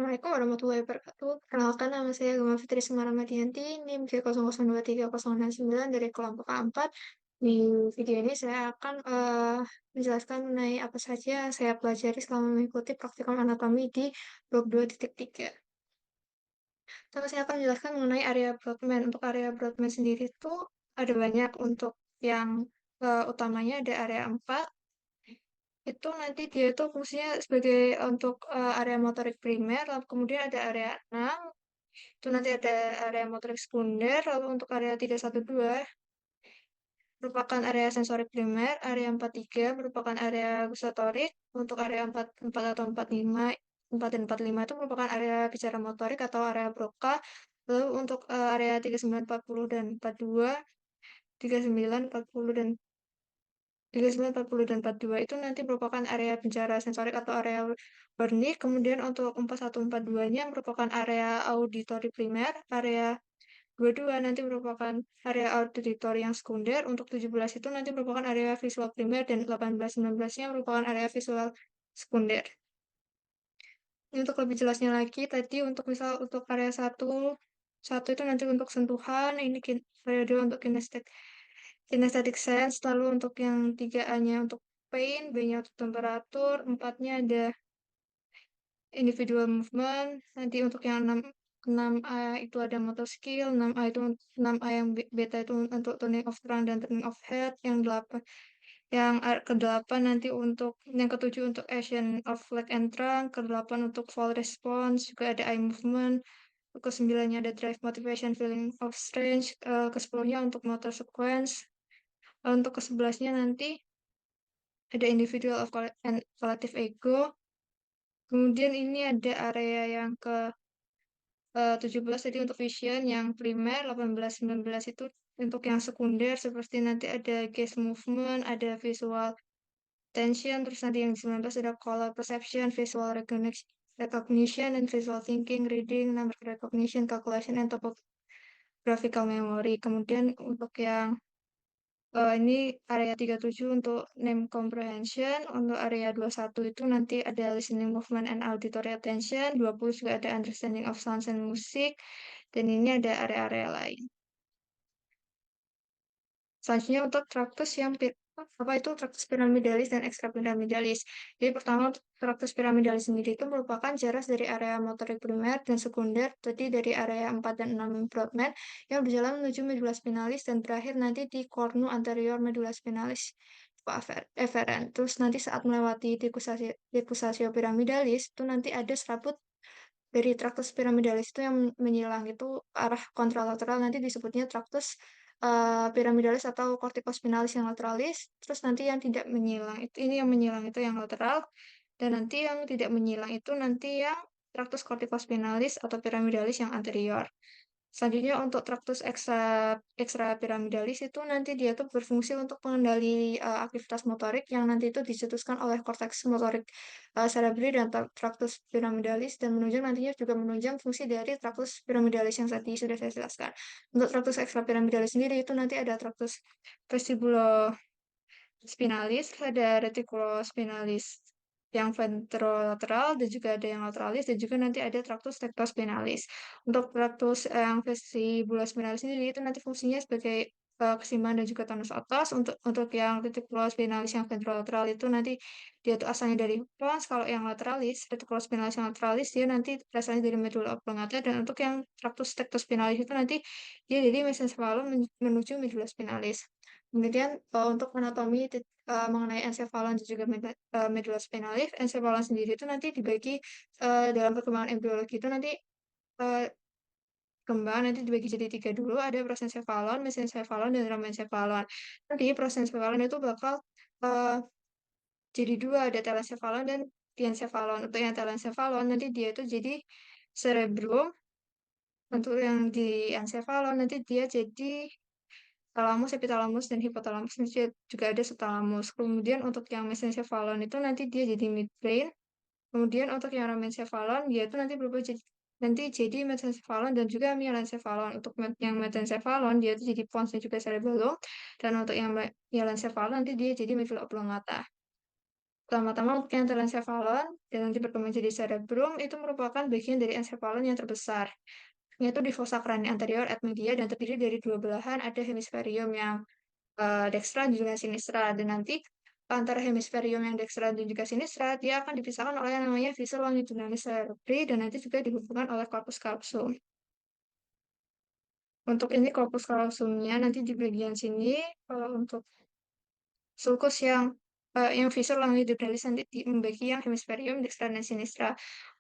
Assalamualaikum warahmatullahi wabarakatuh. Perkenalkan nama saya Gema Fitri Semarang-Madianti, NIM J002309 dari kelompok A4. Di video ini saya akan menjelaskan mengenai apa saja yang saya pelajari selama mengikuti praktikum anatomi di blok 2.3. Pertama saya akan menjelaskan mengenai area Brodmann. Untuk area Brodmann sendiri itu ada banyak. Untuk yang utamanya ada area 4, itu nanti dia itu fungsinya sebagai untuk area motorik primer, lalu kemudian ada area 6, itu nanti ada area motorik sekunder, lalu untuk area 312 merupakan area sensorik primer, area 43 merupakan area gustatorik, untuk area 44 atau 45, 4 dan 45 itu merupakan area bicara motorik atau area Broca, lalu untuk area 39, 40 dan 42, 39, 40 dan 39, 40, dan 42 itu nanti merupakan area bicara sensorik atau area Wernicke. Kemudian untuk 41, 42-nya merupakan area auditori primer, area 22 nanti merupakan area auditori yang sekunder, untuk 17 itu nanti merupakan area visual primer, dan 18, 19-nya merupakan area visual sekunder. Ini untuk lebih jelasnya lagi, tadi untuk misal untuk area satu itu nanti untuk sentuhan, ini periode untuk kinesthetic sense, lalu untuk yang 3A-nya untuk pain, B-nya untuk temperatur, 4-nya ada individual movement, nanti untuk yang 6A itu ada motor skill, 6A itu 6A yang beta itu untuk turning of trunk dan turning of head, yang 8 yang ke-8 nanti untuk yang ke-7 untuk action of leg and trunk, ke-8 untuk fall response, juga ada eye movement, ke-9-nya ada drive motivation feeling of strange, ke-10-nya untuk motor sequence, untuk ke-11-nya nanti ada individual of and collective ego. Kemudian ini ada area yang ke 17 tadi untuk vision yang primer, 18, 19 itu untuk yang sekunder seperti nanti ada gaze movement, ada visual attention, terus nanti yang 19 ada color perception, visual recognition, and visual thinking, reading, number recognition, calculation, and topographical memory. Kemudian untuk yang ini area 37 untuk name comprehension, untuk area 21 itu nanti ada listening movement and auditory attention, 20 juga ada understanding of sounds and music, dan ini ada area-area lain. Selanjutnya untuk traktus yang apa itu traktus piramidalis dan ekstrapiramidalis. Jadi pertama untuk traktus piramidalis sendiri itu merupakan jaras dari area motorik primer dan sekunder, jadi dari area 4 dan 6 Brodmann yang berjalan menuju medula spinalis dan berakhir nanti di cornu anterior medula spinalis efferent. Terus nanti saat melewati decussatio piramidalis itu nanti ada serabut dari traktus piramidalis itu yang menyilang itu arah kontralateral, nanti disebutnya traktus piramidalis atau corticospinalis yang lateralis. Terus nanti yang tidak menyilang itu, ini yang menyilang itu yang lateral, dan nanti yang tidak menyilang itu nanti yang traktus corticospinalis atau piramidalis yang anterior. Selanjutnya untuk traktus ekstrapiramidalis itu nanti dia tuh berfungsi untuk pengendali aktivitas motorik yang nanti itu dicetuskan oleh korteks motorik cerebri dan traktus piramidalis, dan menunjang nantinya juga menunjang fungsi dari traktus piramidalis yang tadi sudah saya jelaskan. Untuk traktus ekstrapiramidalis sendiri itu nanti ada traktus vestibulospinalis, ada reticulospinalis yang ventrolateral, dan juga ada yang lateralis, dan juga nanti ada traktus tectospinalis. Untuk traktus yang vestibulospinalis sendiri itu nanti fungsinya sebagai keseimbangan dan juga tonus otot. Untuk yang reticulospinalis yang ventrolateral itu nanti dia tuh asalnya dari pons. Kalau yang lateralis, reticulospinalis yang lateralis dia nanti asalnya dari medulla oblongata, dan untuk yang traktus tectospinalis itu nanti dia dari mesencephalon menuju medulla spinalis. Kemudian untuk anatomi mengenai encephalon dan juga medulla spinalis, encephalon sendiri itu nanti dibagi dalam perkembangan embriologi itu nanti eh, kembang nanti dibagi jadi 3 dulu, ada prosencephalon, mesencephalon, dan ramencephalon. Nanti prosencephalon itu bakal eh, jadi 2, ada telencephalon dan diencephalon. Untuk yang telencephalon nanti dia itu jadi cerebrum, untuk yang di encephalon nanti dia jadi talamus, epitalamus, dan hipotalamus, nanti juga ada subtalamus. Kemudian untuk yang mesencephalon itu nanti dia jadi midbrain. Kemudian untuk yang ramencephalon dia itu nanti berubah jadi mesencephalon dan juga myelencephalon. Untuk yang mesencephalon dia itu jadi pons dan juga cerebellum, dan untuk yang myelencephalon nanti dia jadi medulla oblongata. Pertama-tama untuk yang telencephalon dan nanti berkembang jadi cerebrum itu merupakan bagian dari encephalon yang terbesar, yaitu di fossa crani anterior et media dan terdiri dari dua belahan, ada hemisferium yang dextra dan juga sinistra, dan nanti antara hemisferium yang dextra dan juga sinistra dia akan dipisahkan oleh yang namanya fissure longitudinalis cerebri dan nanti juga dihubungkan oleh corpus callosum. Untuk ini corpus callosumnya nanti di bagian sini, kalau untuk sulcus yang fissure longitudinalis nanti membagi yang hemisferium dextra dan sinistra.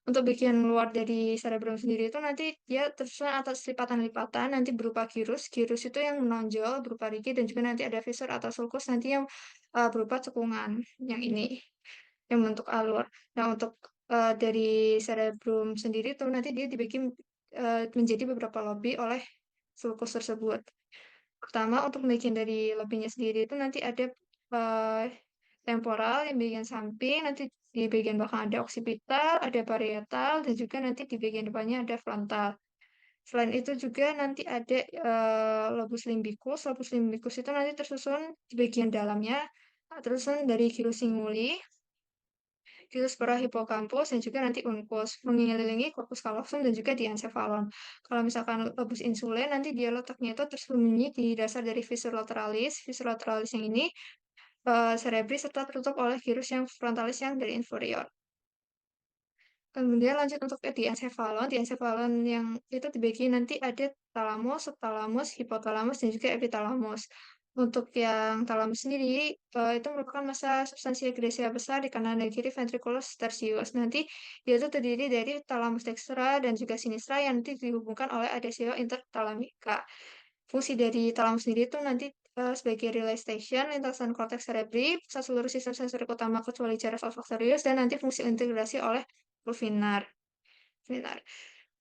Untuk bagian luar dari cerebrum sendiri itu nanti dia tersusun atas lipatan-lipatan nanti berupa gyrus. Gyrus itu yang menonjol berupa rigid dan juga nanti ada fissure atau sulcus nanti yang berupa cekungan. Yang ini yang bentuk alur. Nah, untuk dari cerebrum sendiri itu nanti dia dibagi menjadi beberapa lobi oleh sulcus tersebut. Pertama, untuk bagian dari lobinya sendiri itu nanti ada eh, temporal yang bagian samping, nanti di bagian belakang ada occipital, ada parietal, dan juga nanti di bagian depannya ada frontal. Selain itu juga nanti ada lobus limbicus. Lobus limbicus itu nanti tersusun di bagian dalamnya, tersusun dari gyrus singuli, gyrus parahippocampus, dan juga nanti uncus, mengelilingi corpus callosum dan juga diencephalon. Kalau misalkan lobus insulae, nanti dia letaknya itu tersembunyi di dasar dari fissure lateralis. Fissure lateralis yang ini cerebri serta tertutup oleh gyrus yang frontalis yang dari inferior. Kemudian lanjut untuk di encephalon yang itu dibagi nanti ada talamus, subtalamus, hipotalamus, dan juga epitalamus. Untuk yang talamus sendiri, itu merupakan massa substansia gresia besar di kanan dan kiri ventriculus tertius. Nanti dia itu terdiri dari talamus dextra dan juga sinistra yang nanti dihubungkan oleh adesio interthalamica. Fungsi dari talamus sendiri itu nanti sebagai relay station, lintasan korteks cerebri, pusat seluruh sistem sensorik utama kecuali teres olfaktorius, dan nanti fungsi integrasi oleh pulvinar. Pulvinar.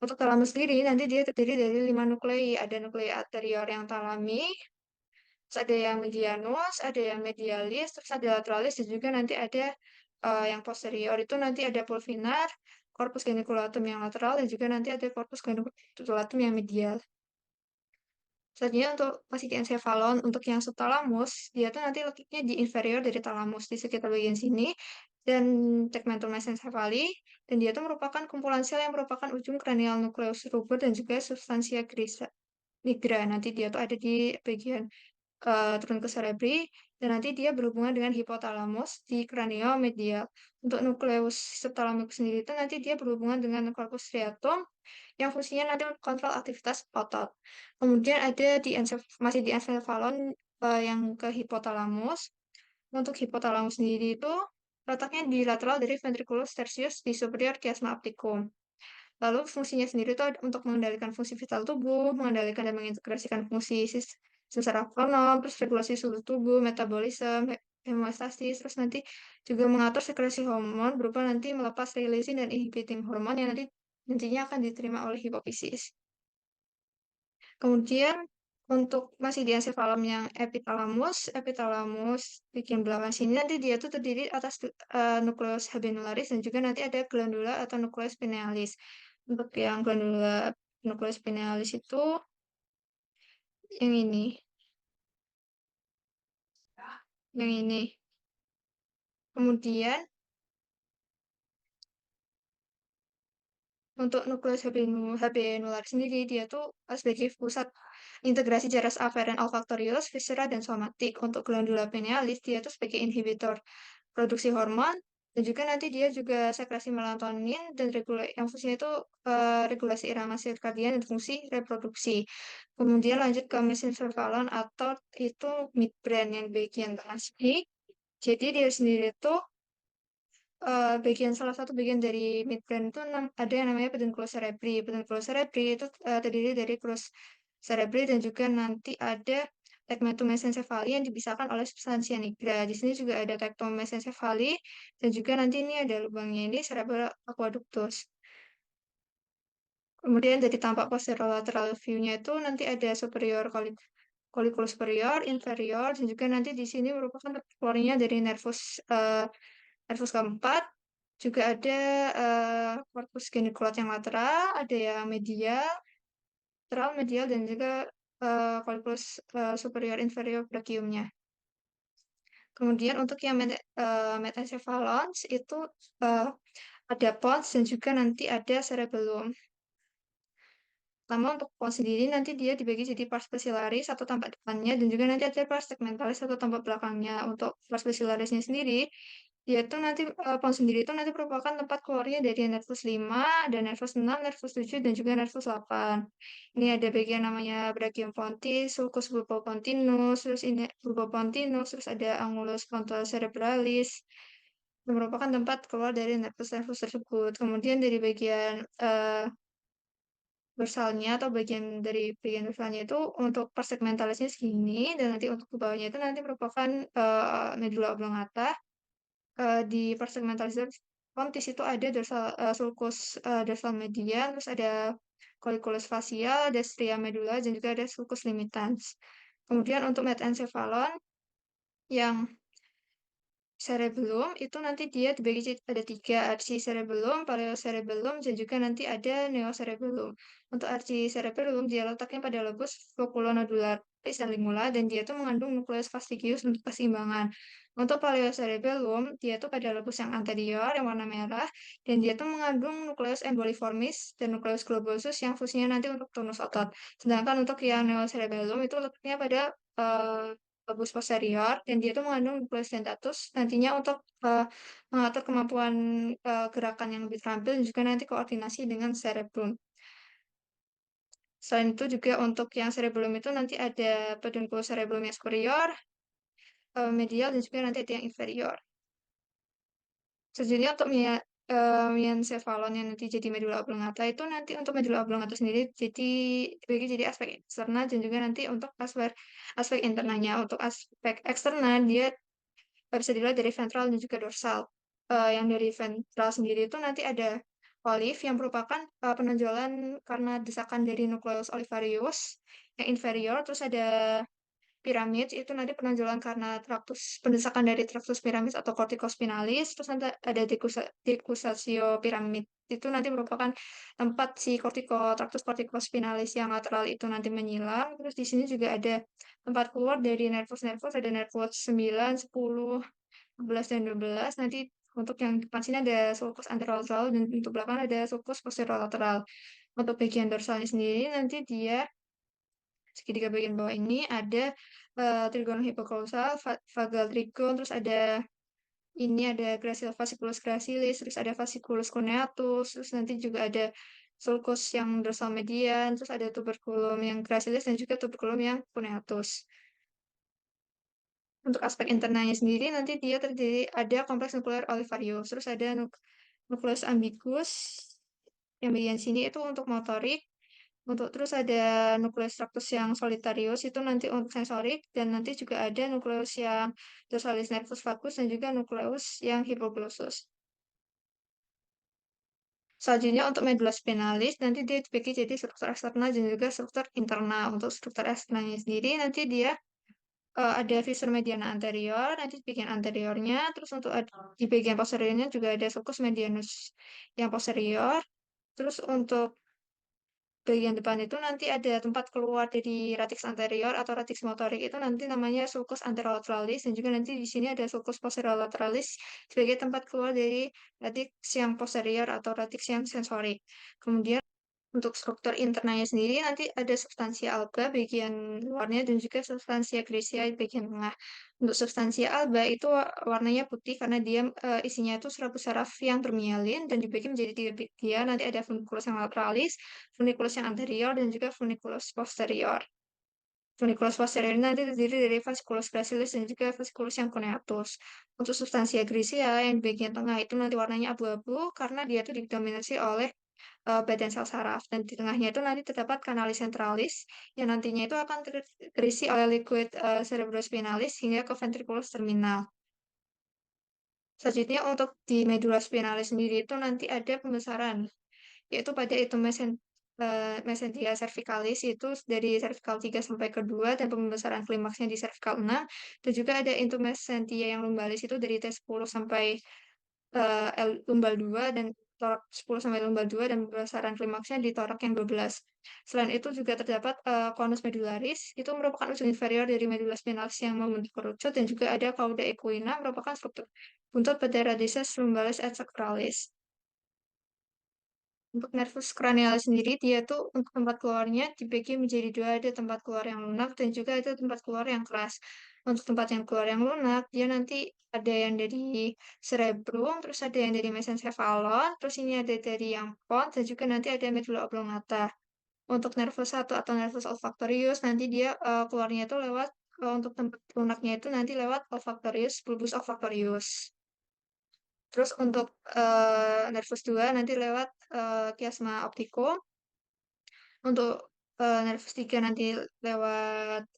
Untuk talamus sendiri, nanti dia terdiri dari 5 nuklei. Ada nuklei anterior yang talami, terus ada yang medianus, ada yang medialis, terus ada lateralis, dan juga nanti ada yang posterior. Itu nanti ada pulvinar, corpus geniculatum yang lateral, dan juga nanti ada corpus geniculatum yang medial. Selanjutnya untuk masih di encephalon, untuk yang subthalamus, dia tuh nanti letaknya di inferior dari talamus, di sekitar bagian sini, dan tegmentum mesencephaly, dan dia tuh merupakan kumpulan sel yang merupakan ujung cranial nucleus rubber dan juga substansia nigra. Nanti dia tuh ada di bagian turun ke cerebri, dan nanti dia berhubungan dengan hipotalamus di craniomedial. Untuk nukleus subthalamus sendiri itu nanti dia berhubungan dengan corpus striatum yang fungsinya nanti kontrol aktivitas otot. Kemudian ada masih di encephalon yang ke hipotalamus. Untuk hipotalamus sendiri itu letaknya di lateral dari ventriculus tertius di superior chiasma opticum. Lalu fungsinya sendiri itu untuk mengendalikan fungsi vital tubuh, mengendalikan dan mengintegrasikan fungsi sensor autonom, terus regulasi suhu tubuh, metabolisme, hemostasis, terus nanti juga mengatur sekresi hormon berupa nanti melepas releasing dan inhibiting hormon yang nantinya akan diterima oleh hipofisis. Kemudian untuk masih di encephalon yang epitalamus bagian belakang sini nanti dia tuh terdiri atas nukleus habenularis dan juga nanti ada glandula atau nukleus pinealis. Untuk yang glandula nukleus pinealis itu yang ini, yang ini. Kemudian untuk nukleus habenularis sendiri dia tuh sebagai pusat integrasi jaras aferen olfaktorius, viscera, dan somatik. Untuk glandula pinealis dia tuh sebagai inhibitor produksi hormon dan juga nanti dia juga sekresi melatonin dan yang fungsinya itu regulasi irama sirkadian dan fungsi reproduksi. Kemudian lanjut ke mesencephalon atau itu midbrain yang bagian tengah sini. Jadi dia sendiri itu salah satu bagian dari midbrain itu ada yang namanya pedunculus cerebri. Pedunculus cerebri itu terdiri dari crus cerebri dan juga nanti ada tegmentum mesencephaly yang dipisahkan oleh substansia nigra. Di sini juga ada tegmentum mesencephaly dan juga nanti ini ada lubangnya ini cerebral aqueductus. Kemudian dari tampak posterolateral view-nya itu nanti ada superior colliculus superior, inferior, dan juga nanti di sini merupakan keluarnya dari nervus keempat. Juga ada corpus geniculate yang lateral, ada yang lateral, medial, dan juga colliculus superior inferior brachiumnya. Kemudian untuk yang mesencephalons itu eh, ada pons dan juga nanti ada cerebellum. Pertama untuk pons sendiri nanti dia dibagi jadi pars bacillaris atau tampak depannya dan juga nanti ada pars tegmentalis atau tampak belakangnya. Untuk pars bacillarisnya sendiri, dia itu nanti pons sendiri itu nanti merupakan tempat keluarnya dari nervus 5, ada nervus 6, nervus 7 dan juga nervus 8. Ini ada bagian namanya brachium pontis, sulcus bulbopontinus, terus ini bulbopontinus, terus ada angulus pontocerebralis yang merupakan tempat keluar dari nervus-nervus tersebut. Kemudian dari bagian dorsalnya atau bagian dari bagian dorsalnya itu untuk pars segmentalisnya segini dan nanti untuk ke bawahnya itu nanti merupakan medulla oblongata. Di pars segmentalis pontis itu ada sulcus dorsal median, terus ada colliculus facial, ada stria medulla dan juga ada sulcus limitans. Kemudian untuk mesencephalon yang cerebellum itu nanti dia dibagi ada tiga, archi cerebellum, paleocerebellum, dan juga nanti ada neocerebellum. Untuk archi cerebellum dia letaknya pada lobus floculonodularis dan lingula dan dia itu mengandung nukleus fastigius untuk keseimbangan. Untuk paleocerebellum dia itu pada lobus yang anterior yang warna merah dan dia itu mengandung nukleus emboliformis dan nukleus globosus yang fungsinya nanti untuk tonus otot. Sedangkan untuk yang neocerebellum itu letaknya pada lobus posterior dan dia itu mengandung nukleus dentatus nantinya untuk mengatur kemampuan gerakan yang lebih terampil dan juga nanti koordinasi dengan cerebrum. Selain itu juga untuk yang cerebellum itu nanti ada peduncle cerebellum yang superior, medial dan juga nanti ada yang inferior. Selanjutnya untuk mesencephalon yang nanti jadi medulla oblongata itu nanti untuk medulla oblongata sendiri jadi dibagi jadi aspek eksternal dan juga nanti untuk aspek aspek internalnya. Untuk aspek eksternal dia bisa dilihat dari ventral dan juga dorsal. Yang dari ventral sendiri itu nanti ada olive yang merupakan penonjolan karena desakan dari nukleus olivarius yang inferior, terus ada piramid itu nanti penonjolan karena pendesakan dari traktus piramid atau corticospinalis, terus nanti ada decussatio piramid itu nanti merupakan tempat si traktus corticospinalis yang lateral itu nanti menyilang. Terus di sini juga ada tempat keluar dari nervus-nervus, ada nervus 9, 10, 11 dan 12. Nanti untuk yang depan sini ada sulcus anterolateral dan untuk belakang ada sulcus posterolateral. Untuk bagian dorsalnya sendiri nanti dia segitiga bagian bawah ini ada trigonum hypocausal, vagal trigon, terus ada ini ada gracil fasciculus gracilis, terus ada fasciculus cuneatus, terus nanti juga ada sulcus yang dorsal median, terus ada tuberculum yang gracilis dan juga tuberculum yang cuneatus. Untuk aspek internalnya sendiri nanti dia terdiri ada kompleks nuklear olivarius, terus ada nukleus ambiguus yang bagian sini itu untuk motorik, untuk terus ada nukleus tractus yang solitarius itu nanti untuk sensorik dan nanti juga ada nukleus yang dorsalis nervus vagus dan juga nukleus yang hipoglossus. Selanjutnya untuk medulla spinalis nanti dia dibagi jadi struktur eksternal dan juga struktur internal. Untuk struktur eksternalnya sendiri nanti dia ada visur mediana anterior, nanti di bagian anteriornya, terus untuk di bagian posteriornya juga ada sulcus medianus yang posterior, terus untuk bagian depan itu nanti ada tempat keluar dari ratix anterior atau ratix motorik itu nanti namanya sulcus anterolaterales dan juga nanti di sini ada sulcus posterolaterales sebagai tempat keluar dari ratix yang posterior atau ratix yang sensorik. Kemudian untuk struktur internalnya sendiri nanti ada substansia alba bagian luarnya dan juga substansia grisia di bagian tengah. Untuk substansia alba itu warnanya putih karena dia isinya itu serabut saraf yang bermialin dan dibagi menjadi tiga bagian. Nanti ada funiculus yang lateralis, funiculus yang anterior dan juga funiculus posterior. Funiculus posterior ini nanti terdiri dari fasciculus gracilis dan juga fasciculus yang cuneatus. Untuk substansia grisia yang di bagian tengah itu nanti warnanya abu-abu karena dia itu didominasi oleh badan sel saraf dan di tengahnya itu nanti terdapat kanalis centralis yang nantinya itu akan terisi oleh liquid cerebrospinalis hingga ke ventriculus terminal. Selanjutnya untuk di medulla spinalis sendiri itu nanti ada pembesaran yaitu pada itu mesenteria cervicalis itu dari cervical 3 sampai ke 2 dan pembesaran klimaksnya di cervical 6 dan juga ada intumesentia yang lumbalis itu dari T10 sampai lumbal 2 dan torak 10 sampai lumbar 2 dan besaran klimaksnya di torak yang 12. Selain itu juga terdapat conus medullaris, itu merupakan ujung inferior dari medula spinalis yang membentuk kerucut, dan juga ada cauda equina merupakan struktur buntut pada radius lumbalis et sacralis. Untuk nervus cranialis sendiri, dia tuh untuk tempat keluarnya dibagi menjadi dua, ada tempat keluar yang lunak dan juga ada tempat keluar yang keras. Untuk tempat yang keluar yang lunak, dia nanti ada yang dari cerebrum, terus ada yang dari mesencephalon, terus ini ada dari yang pons, dan juga nanti ada medulla oblongata. Untuk nervus 1 atau nervus olfactorius, nanti dia keluarnya itu lewat, untuk tempat lunaknya itu nanti lewat olfactorius, bulbus olfactorius. Terus untuk nervus 2 nanti lewat chiasma opticum. Untuk nervus 3 nanti lewat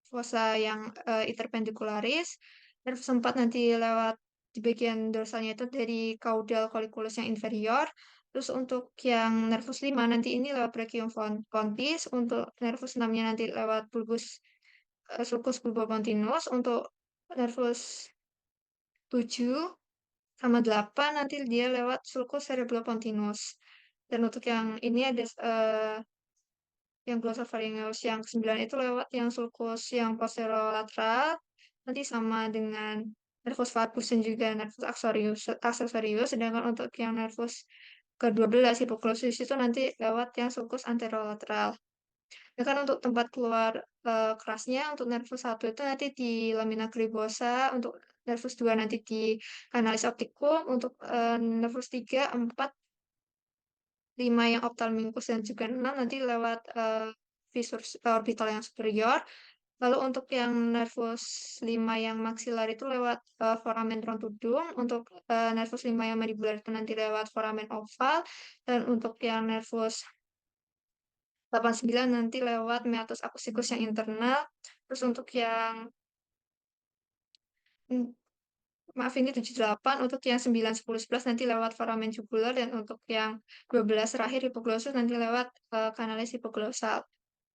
fossa yang interpendicularis. Nervus 4 nanti lewat di bagian dorsalnya itu dari caudal colliculus yang inferior. Terus untuk yang nervus 5 nanti ini lewat brachium pontis. Untuk nervus 6-nya nanti lewat bulbus sulcus bulbopontinus. Untuk nervus 7 sama 8 nanti dia lewat sulcus cerebropontinus. Dan untuk yang ini ada yang glossopharyngeus yang ke-9 itu lewat yang sulcus yang posterolateral, nanti sama dengan nervus vagus dan juga nervus accessorius, sedangkan untuk yang nervus ke-12 hipoglossus itu nanti lewat yang sulcus anterolateral. Sedangkan untuk tempat keluar kerasnya, untuk nervus 1 itu nanti di lamina cribosa, untuk nervus 2 nanti di canalis opticum, untuk nervus 3, 4, 5 yang ophthalmicus dan juga 6 nanti lewat visur orbital yang superior. Lalu untuk yang nervus 5 yang maksilar itu lewat foramen trontudum, untuk nervus 5 yang mandibular itu nanti lewat foramen oval, dan untuk yang nervus 89 nanti lewat meatus acusticus yang internal. Terus untuk yang hmm, maaf ini 78, untuk yang 9, 10, 11 nanti lewat foramen jugular, dan untuk yang 12 terakhir hipoglossus nanti lewat kanalis hipoglosal.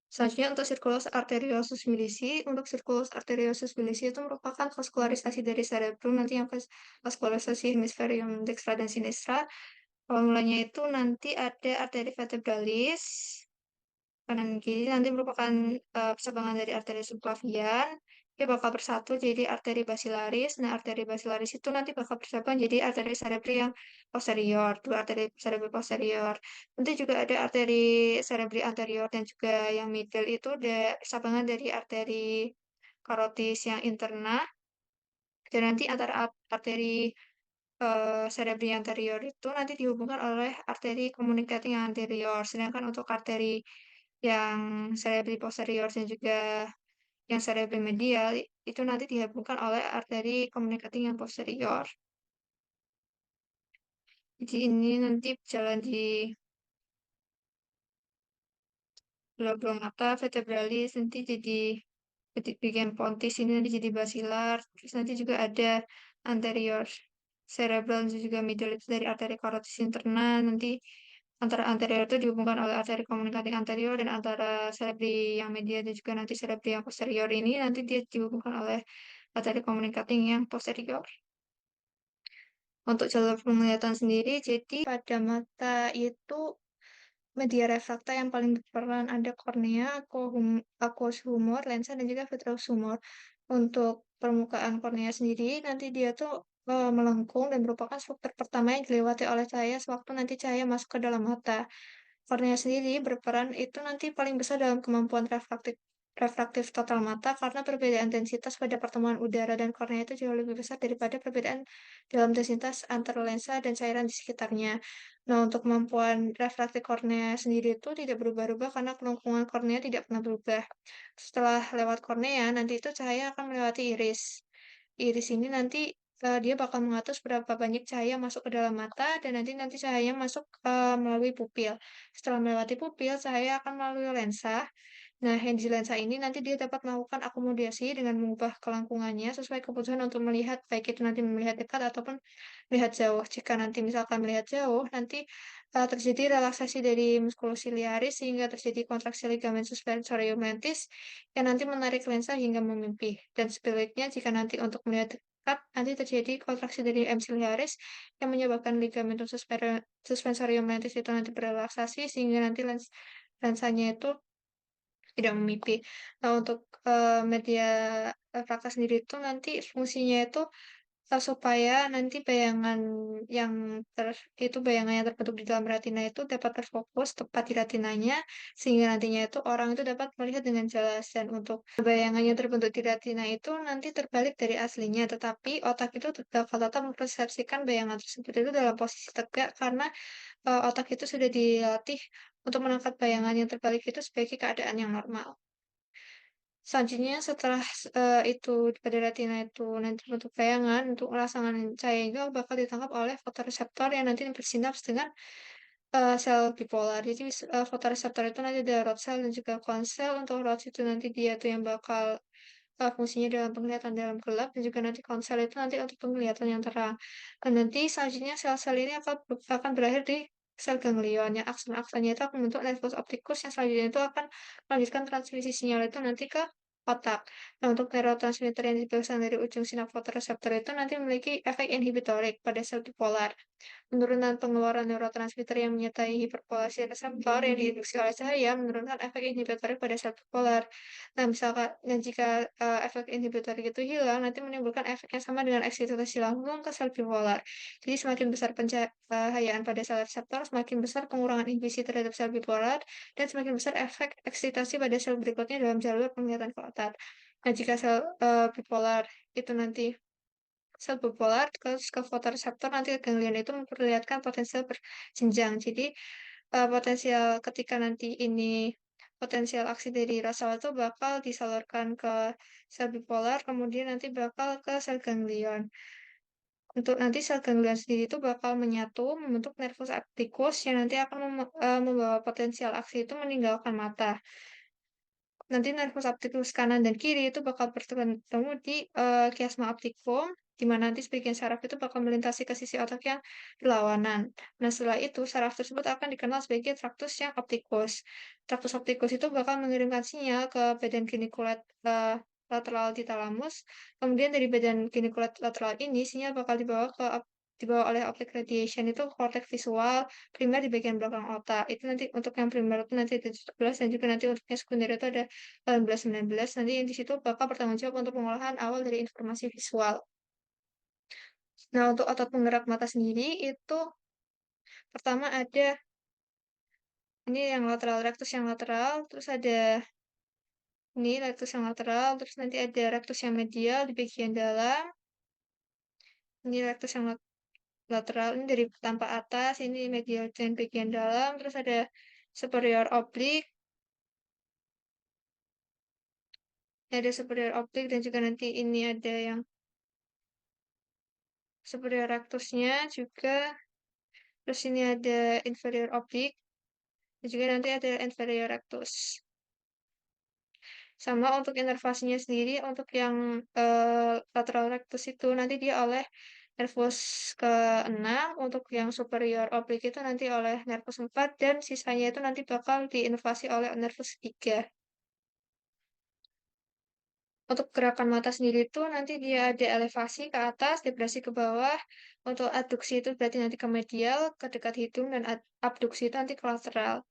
Selanjutnya untuk circulus arteriosus bilisi, untuk circulus arteriosus bilisi itu merupakan vaskularisasi dari cerebrum, nanti yang vaskularisasi hemisferium dextra dan sinistra. Awal mulanya itu nanti ada arteri vertebralis, kanan kiri nanti merupakan percabangan dari arteri subclavian. Dia bakal bersatu jadi arteri basilaris. Nah, arteri basilaris itu nanti bakal bercabang jadi arteri cerebri yang posterior, dua arteri cerebri posterior. Nanti juga ada arteri cerebri anterior dan juga yang middle itu ada percabangan dari arteri karotis yang interna. Dan nanti antara arteri cerebri anterior itu nanti dihubungkan oleh arteri communicating yang anterior. Sedangkan untuk arteri yang cerebri posterior dan juga yang cerebri medial itu nanti dihubungkan oleh arteri communicating yang posterior. Jadi ini nanti jalan di oblongata, vertebralis, nanti jadi bagian pontis ini nanti jadi basilar. Terus nanti juga ada anterior cerebral dan juga middle itu dari arteri karotis interna. Nanti antara anterior itu dihubungkan oleh arteri komunikatif anterior, dan antara cerebri yang medial dan juga nanti cerebri yang posterior ini nanti dia dihubungkan oleh arteri komunikatif yang posterior. Untuk jalur penglihatan sendiri, jadi pada mata itu media refrakta yang paling berperan ada kornea, aqueous humor, lensa, dan juga vitreous humor. Untuk permukaan kornea sendiri, nanti dia tuh melengkung dan merupakan struktur pertama yang dilewati oleh cahaya sewaktu nanti cahaya masuk ke dalam mata. Kornea sendiri berperan itu nanti paling besar dalam kemampuan refraktif total mata, karena perbedaan densitas pada pertemuan udara dan kornea itu jauh lebih besar daripada perbedaan dalam densitas antara lensa dan cairan di sekitarnya. Nah, untuk kemampuan refraktif kornea sendiri itu tidak berubah-ubah karena kelengkungan kornea tidak pernah berubah. Setelah lewat kornea, nanti itu cahaya akan melewati iris. Iris ini nanti dia bakal mengatur berapa banyak cahaya masuk ke dalam mata, dan nanti cahaya masuk melalui pupil. Setelah melewati pupil, cahaya akan melalui lensa. Nah, yang di lensa ini nanti dia dapat melakukan akomodasi dengan mengubah kelengkungannya sesuai kebutuhan untuk melihat, baik itu nanti melihat dekat ataupun melihat jauh. Jika nanti misalkan melihat jauh, nanti terjadi relaksasi dari musculus ciliaris sehingga terjadi kontraksi ligamen suspensorium lentis yang nanti menarik lensa hingga memipih. Dan sebaliknya, jika nanti untuk melihat meningkat, nanti terjadi kontraksi dari M-ciliaris yang menyebabkan ligamentum suspensorium lentis itu nanti berelaksasi sehingga nanti lensanya itu tidak memipih. Nah, untuk, media refraktor sendiri itu nanti fungsinya itu, supaya nanti yang bayangan yang terbentuk di dalam retina itu dapat terfokus tepat di retinanya, sehingga nantinya itu orang itu dapat melihat dengan jelas. Dan untuk bayangan yang terbentuk di retina itu nanti terbalik dari aslinya, tetapi otak itu bakal tetap mempersepsikan bayangan tersebut itu dalam posisi tegak karena, otak itu sudah dilatih untuk menangkap bayangan yang terbalik itu sebagai keadaan yang normal. Selanjutnya setelah, itu pada retina itu nanti bentuk bayangan untuk rangsangan cahaya itu bakal ditangkap oleh fotoreseptor yang nanti bersinaps dengan, sel bipolar. Jadi, fotoreseptor itu nanti ada rod cell dan juga kon sel. Untuk rod itu nanti dia tuh yang bakal, fungsinya dalam penglihatan dalam gelap dan juga nanti konsel itu nanti untuk penglihatan yang terang. Dan nanti selanjutnya sel-sel ini akan berakhir di sel ganglion, yang akson-aksonnya itu akan membentuk nervus opticus yang selanjutnya itu akan melanjutkan transmisi sinyal itu nanti ke otak. Nah, untuk neurotransmitter yang dibebaskan dari ujung sinap fotoreseptor itu nanti memiliki efek inhibitorik pada sel bipolar. Penurunan pengeluaran neurotransmitter yang menyertai hiperpolasi reseptor yang diinduksi oleh cahaya menurunkan efek inhibitorik pada sel bipolar. Nah, misalkan jika efek inhibitorik itu hilang, nanti menimbulkan efek yang sama dengan eksitasi langsung ke sel bipolar. Jadi semakin besar pencahayaan pada sel reseptor, semakin besar pengurangan inhibisi terhadap sel bipolar, dan semakin besar efek eksitasi pada sel berikutnya dalam jalur penglihatan ke otak. Nah, jika sel bipolar itu nanti sel bipolar ke fotoreseptor nanti ke ganglion itu memperlihatkan potensial berjenjang. Jadi, potensial ketika nanti ini potensial aksi dari rasa itu bakal disalurkan ke sel bipolar, kemudian nanti bakal ke sel ganglion. Untuk nanti sel ganglion sendiri itu bakal menyatu membentuk nervus opticus yang nanti akan membawa potensial aksi itu meninggalkan mata. Nanti nervus opticus kanan dan kiri itu bakal bertemu di, kiasma optikum, di mana nanti sebagian saraf itu bakal melintasi ke sisi otak yang berlawanan. Nah, setelah itu saraf tersebut akan dikenal sebagai traktus yang optikus. Traktus optikus itu bakal mengirimkan sinyal ke badan geniculat, lateral di talamus. Kemudian dari badan geniculat lateral ini sinyal bakal dibawa oleh optic radiation itu ke korteks visual primer di bagian belakang otak. Itu nanti untuk yang primer itu nanti ada 17 dan juga nanti untuk yang sekunder itu ada 18-19 nanti yang di situ bakal bertanggung jawab untuk pengolahan awal dari informasi visual. Nah, untuk otot penggerak mata sendiri itu pertama ada ini yang lateral rectus yang lateral, terus ada ini rectus yang lateral, terus nanti ada rectus yang medial di bagian dalam, ini rectus yang lateral ini dari tampak atas, ini medial dan bagian dalam, terus ada superior oblique, ada superior oblique dan juga nanti ini ada yang superior rectusnya juga. Terus ini ada inferior oblique, dan juga nanti ada inferior rectus. Sama untuk inervasinya sendiri, untuk yang lateral rectus itu nanti dia oleh nervus ke-6, untuk yang superior oblique itu nanti oleh nervus 4, dan sisanya itu nanti bakal diinnervasi oleh nervus 3. Untuk gerakan mata sendiri itu nanti dia ada elevasi ke atas, depresi ke bawah. Untuk adduksi itu berarti nanti ke medial, ke dekat hidung, dan abduksi itu nanti ke lateral.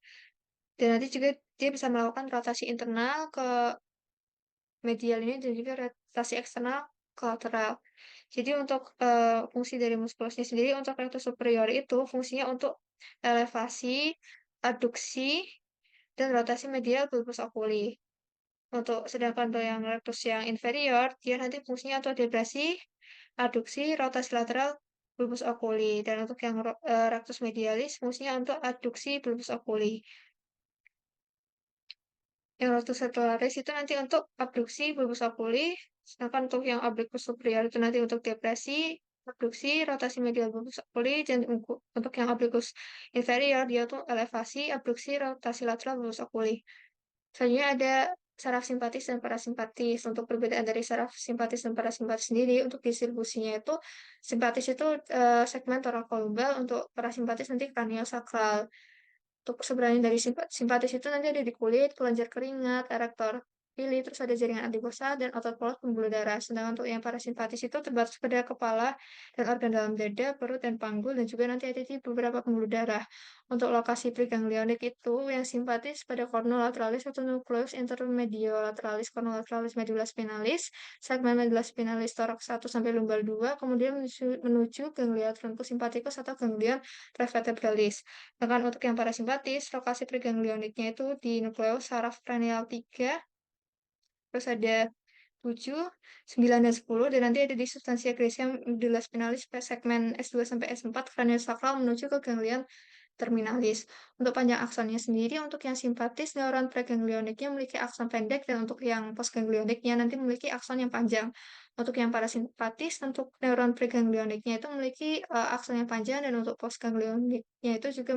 Dan nanti juga dia bisa melakukan rotasi internal ke medial ini dan juga rotasi eksternal ke lateral. Jadi untuk fungsi dari muskulusnya sendiri untuk rectus superior itu fungsinya untuk elevasi, adduksi, dan rotasi medial bulbus oculi. Untuk sedangkan untuk yang rectus yang inferior, dia nanti fungsinya untuk depresi, adduksi, rotasi lateral, bulbus oculi. Dan untuk yang rectus medialis, fungsinya untuk adduksi bulbus oculi. Yang rectus lateralis itu nanti untuk abduksi bulbus oculi, sedangkan untuk yang obliquus superior itu nanti untuk depresi, abduksi, rotasi medial bulbus oculi, dan untuk yang obliquus inferior dia tuh elevasi, abduksi, rotasi lateral bulbus oculi. Selanjutnya ada saraf simpatis dan parasimpatis. Untuk perbedaan dari saraf simpatis dan parasimpatis sendiri, untuk distribusinya itu, simpatis itu segmen thoracolumbar, untuk parasimpatis nanti craniosacral. Untuk sebenarnya dari simpatis itu nanti ada di kulit, kelenjar keringat, erektor papili, terus ada jaringan adiposa dan otot polos pembuluh darah. Sedangkan untuk yang parasimpatis itu terbatas pada kepala dan organ dalam dada, perut, dan panggul, dan juga nanti ada di beberapa pembuluh darah. Untuk lokasi preganglionik itu yang simpatis pada cornu lateralis atau nucleus intermediolaterales cornu lateralis medulla spinalis, segmen medulla spinalis thorax 1 sampai lumbal 2, kemudian menuju ganglia truncus sympathicus atau ganglion prevertebralis. Sedangkan untuk yang parasimpatis, lokasi preganglioniknya itu di nukleus saraf kranial 3, terus ada 7, 9, dan 10, dan nanti ada di substansia gracia medulla spinalis segmen S2 sampai S4 sakral menuju ke ganglion terminalis. Untuk panjang aksonnya sendiri, untuk yang simpatis, neuron preganglioniknya memiliki akson pendek, dan untuk yang postganglioniknya nanti memiliki akson yang panjang. Untuk yang parasimpatis, untuk neuron preganglioniknya itu memiliki akson yang panjang, dan untuk postganglioniknya itu juga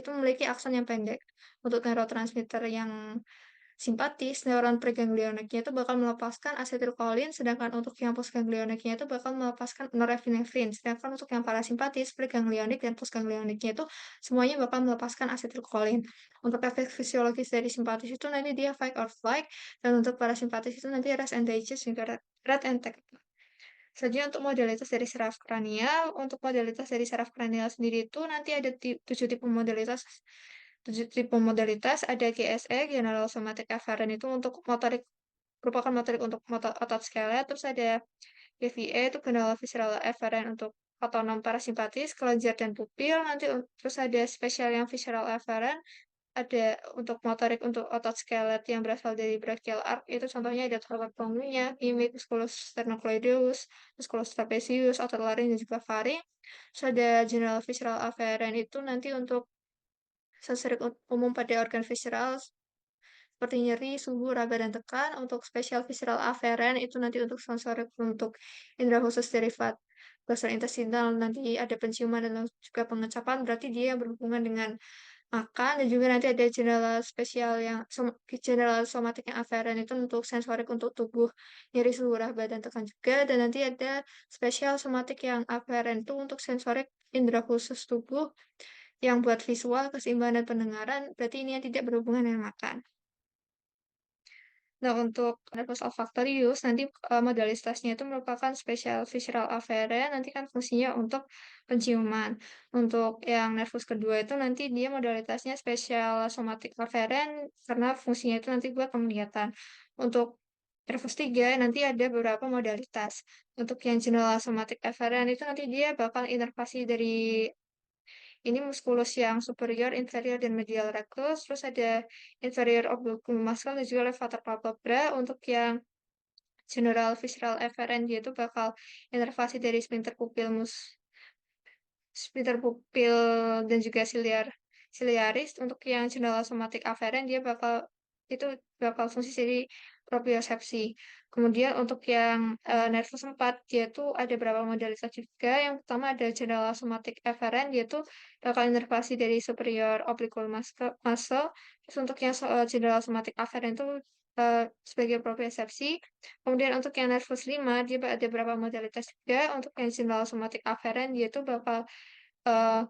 memiliki akson yang pendek. Untuk neurotransmitter yang simpatis, neuron preganglioniknya itu bakal melepaskan asetilkolin, sedangkan untuk yang postganglioniknya itu bakal melepaskan norepinefrin. Sedangkan untuk yang parasimpatis, preganglionik dan postganglioniknya itu semuanya bakal melepaskan asetilkolin. Untuk efek fisiologis dari simpatis itu nanti dia fight or flight, dan untuk parasimpatis itu nanti rest and digest, juga rat and take. Selanjutnya untuk modalitas dari saraf kranial, untuk modalitas dari saraf kranial sendiri itu nanti ada 7 tipe modalitas. 7 tipe modalitas ada GSE, General Somatic Afferent itu untuk motorik, merupakan motorik untuk otot skelet, terus ada GVE itu General Visceral Afferent untuk otonom parasimpatis, kelenjar dan pupil, nanti terus ada spesial yang Visceral Afferent, ada untuk motorik untuk otot skelet yang berasal dari brachial arc, itu contohnya ada otot punggung,nya hemik, musculus sternocleidomus, musculus trapezius, otot laring, dan juga faring. Terus ada general visceral afferent itu nanti untuk sensorik umum pada organ visceral seperti nyeri, suhu, raba, dan tekan. Untuk spesial visceral afferent itu nanti untuk sensorik untuk indera khusus derivat gastrointestinal, nanti ada penciuman dan juga pengecapan, berarti dia berhubungan dengan makan. Dan juga nanti ada general spesial yang general somatik yang afferent itu untuk sensorik untuk tubuh, nyeri, suhu, raba, dan tekan juga. Dan nanti ada spesial somatik yang afferent itu untuk sensorik indera khusus tubuh yang buat visual, keseimbangan, dan pendengaran, berarti ini yang tidak berhubungan dengan makan. Nah, untuk nervus olfactorius, nanti modalitasnya itu merupakan spesial visceral afferent, nanti kan fungsinya untuk penciuman. Untuk yang nervus kedua itu nanti dia modalitasnya spesial somatic afferent, karena fungsinya itu nanti buat penglihatan. Untuk nervus 3 nanti ada beberapa modalitas. Untuk yang general somatic afferent itu nanti dia bakal inervasi dari ini musculus yang superior, inferior, dan medial rectus. Terus ada inferior oblique muscle dan juga levator palpebra. Untuk yang general visceral efferent dia itu bakal inervasi dari sphincter pupil dan juga ciliaris. Untuk yang general somatic afferent dia bakal fungsi jadi propriosepsi. Kemudian untuk yang nervus 4 dia tuh ada beberapa modalitas juga. Yang pertama ada general somatic efferent, dia tuh bakal inervasi dari superior oblique muscle. Terus untuk yang general somatic afferent itu sebagai propriosepsi. Kemudian untuk yang nervus 5 dia ada beberapa modalitas juga. Untuk yang general somatic afferent dia tuh bakal eh,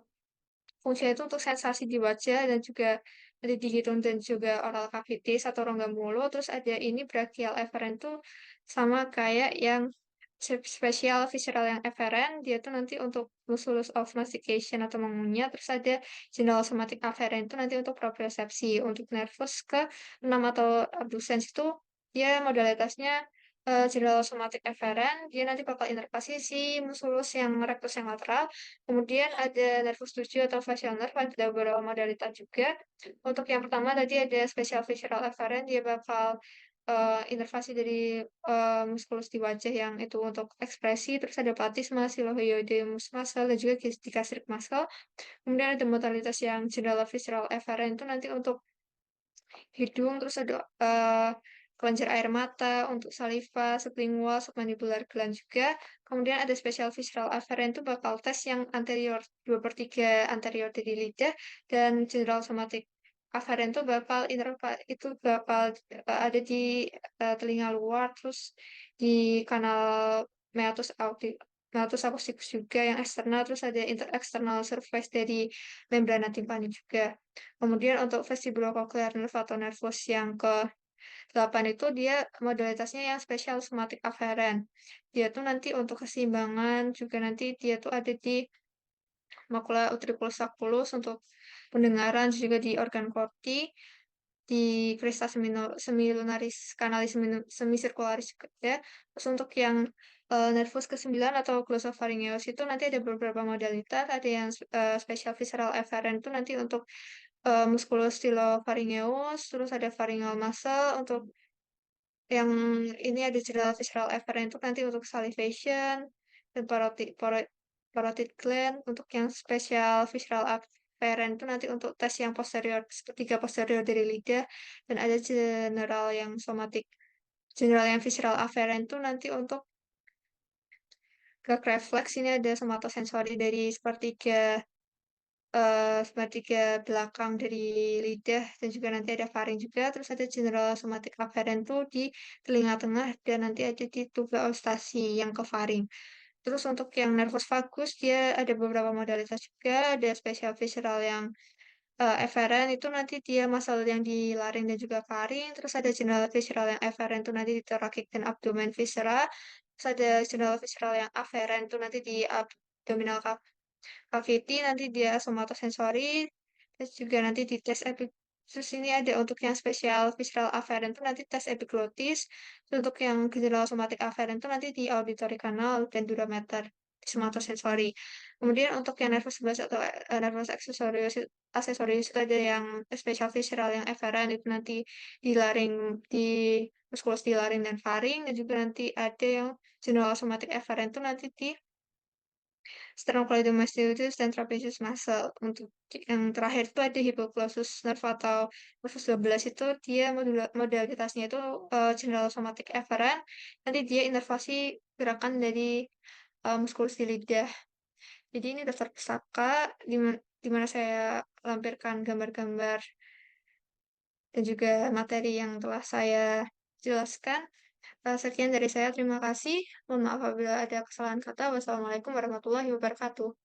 fungsinya itu untuk sensasi di wajah dan juga di hidung dan juga oral cavities atau rongga mulut. Terus ada ini brachial efferent tuh sama kayak yang spesial visceral yang efferent, dia tuh nanti untuk musculus of mastication atau mengunyah. Terus ada general somatic afferent itu nanti untuk propriosepsi. Untuk nervus ke 6 atau abducens itu dia modalitasnya general somatic efferent, dia nanti bakal inervasi si musculus yang rectus yang lateral. Kemudian ada nervus 7 atau facial nerve, ada beberapa modalitas juga. Untuk yang pertama tadi ada special visceral efferent, dia bakal inervasi dari muskulus di wajah yang itu untuk ekspresi. Terus ada platisma, silohyoideus muscle, dan juga digastric muscle. Kemudian ada modalitas yang general visceral efferent itu nanti untuk hidung, terus ada kelenjar air mata, untuk saliva, sublingual, submandibular gland juga. Kemudian ada special visceral afferent itu bakal tes yang anterior 2/3 anterior dari lidah, dan general somatic afferent itu bakal ada di telinga luar, terus di kanal meatus meatus acusticus juga yang eksternal, terus ada external surface dari membrana timpani juga. Kemudian untuk vestibulocochlear nerve atau nervus yang ke 8 itu dia modalitasnya yang spesial somatic afferent. Dia tuh nanti untuk keseimbangan juga nanti dia tuh ada di makula utriculus sacculus untuk pendengaran, juga di organ corti, di crista semilunaris canalis semicircularis juga ya. Terus untuk yang nervus ke-9 atau glossopharyngeus itu nanti ada beberapa modalitas, ada yang spesial visceral efferent itu nanti untuk musculus stylofaryngeus, terus ada pharyngeal muscle untuk yang ini ada jurnal visceral efferent itu nanti untuk salivation dan parotid gland. Untuk yang spesial visceral afferent itu nanti untuk tes yang posterior, sepertiga posterior dari lidah. Dan ada general yang visceral afferent itu nanti untuk gag refleks. Ini ada somatosensori dari sepertiga belakang dari lidah, dan juga nanti ada faring juga. Terus ada general somatic afferent tuh di telinga tengah, dan nanti ada di tuba eustasi yang ke faring. Terus untuk yang nervus vagus dia ada beberapa modalitas juga, ada special visceral yang efferent itu nanti dia masal yang di laring dan juga faring. Terus ada general visceral yang efferent itu nanti di thoracic dan abdomen viscera. Terus ada general visceral yang afferent itu nanti di abdominal cavity, nanti dia somatosensori, terus juga nanti di tes terus ini ada untuk yang spesial visceral afferent itu nanti tes epiglottis. Terus untuk yang general somatic afferent itu nanti di auditory canal dan durometer di somatosensori. Kemudian untuk yang nervus 11 atau nervus accessorius itu ada yang spesial visceral yang efferent itu nanti di laring, di musculus di laring dan faring, dan juga nanti ada yang general somatic efferent itu nanti di sternocleidomastoideus dan trapezius muscle. Untuk yang terakhir itu ada hypoglossal nerve atau nervus 12 itu dia modalitasnya itu general somatic efferent. Nanti dia inervasi gerakan dari muskulus di lidah. Jadi ini daftar pusaka di mana saya lampirkan gambar-gambar dan juga materi yang telah saya jelaskan. Sekian dari saya, terima kasih. Mohon maaf apabila ada kesalahan kata. Wassalamualaikum warahmatullahi wabarakatuh.